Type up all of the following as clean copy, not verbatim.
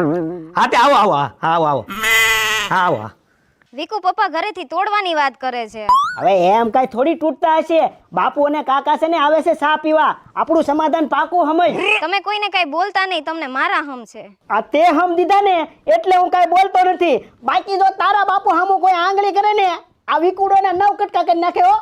હા તે આવો આવો હા આવો આવો હા આવો હા. વિકુ પપ્પા ઘરેથી તોડવાની વાત કરે છે. હવે એમ કઈ થોડી તૂટતા હશે. બાપુ અને કાકા છે ને આવે છે ચા પીવા. આપણું સમાધાન પાકું સમજ. તમે કોઈને કઈ બોલતા નહીં, તમને મારા હમ છે. આ તે હમ દીધા ને એટલે હું કઈ બોલતો નથી. બાકી જો તારા બાપુ હામું કોઈ આંગળી કરે ને આ વિકુડો ને નવ કટકા કરી નાખે હો.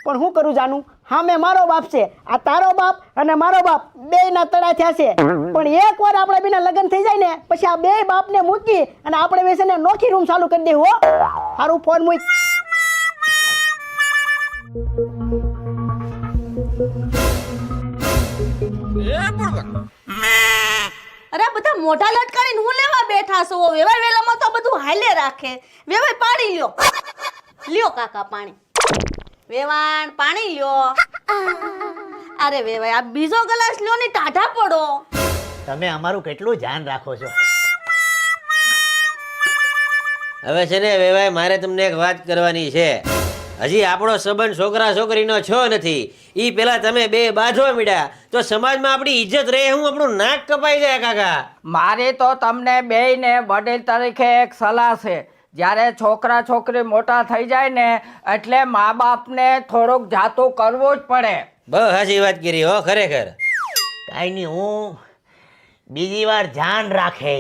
પણ હું કરું જાનું, હામે મારો બાપ છે, આ તારો બાપ અને મારો બાપ બેયના તડા થયા છે. પણ એકવાર આપણે બેના લગ્ન થઈ જાય ને પછી આ બે બાપને મૂકી અને આપણે બેસીને નોખી રૂમ ચાલુ કરી દેવું હો. હારું ફોન મૂક. અરે બધા મોઢા લટકાડીને હું લેવા બેઠા છો? વેવાય વેલામાં તો બધું હાલે રાખે. વેવાય પાણી લ્યો, લ્યો કાકા પાણી. વેવાણ પાણી લ્યો. અરે વેવાય આ બીજો ગ્લાસ લ્યો ને ટાઢા પડો. તમે અમારું કેટલું ધ્યાન રાખો છો. હવે છે ને વેવાય, મારે તમને એક વાત કરવાની છે. હજી આપણો સંબંધ છોકરા છોકરીનો છો નથી. ઈ પેલા તમે બે બાંધવા મીડ્યા તો સમાજમાં આપણી ઇજ્જત રહે, હું આપણું નાક કપાઈ જાય કાકા. મારી તો તમને બેયને વડીલ તરીકે એક સલાહ છે. જ્યારે છોકરા છોકરી મોટા થઈ જાય ને એટલે મા બાપને થોડુંક જાતું કરવું જ પડે. બહુ સાચી વાત કરી હો, ખરેખર. કાંઈ નહીં, હું બીજી વાર ધ્યાન રાખે.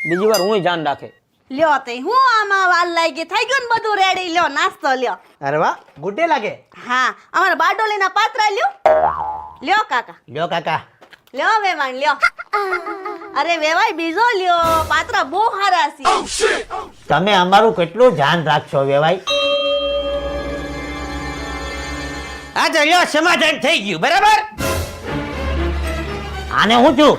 બીજી વાર હું ધ્યાન રાખે. લ્યો તે હું આમાં વાલ લાગી થઈ ગયું ને બધું રેડી. લ્યો નાસ્તો લ્યો. અરે વાહ, ગુડે લાગે. હા અમારા બારડોલીના પાત્રા લ્યો. લ્યો કાકા, લ્યો કાકા. લ્યો વેવાણ લ્યો. અરે વેવાય બીજો લ્યો, પાત્રા બહુ સારા છે. તમે અમારું કેટલું ધ્યાન રાખશો વેવાઈ. હા તો લ્યો, સમાધાન થઈ ગયું બરાબર. આને હું છું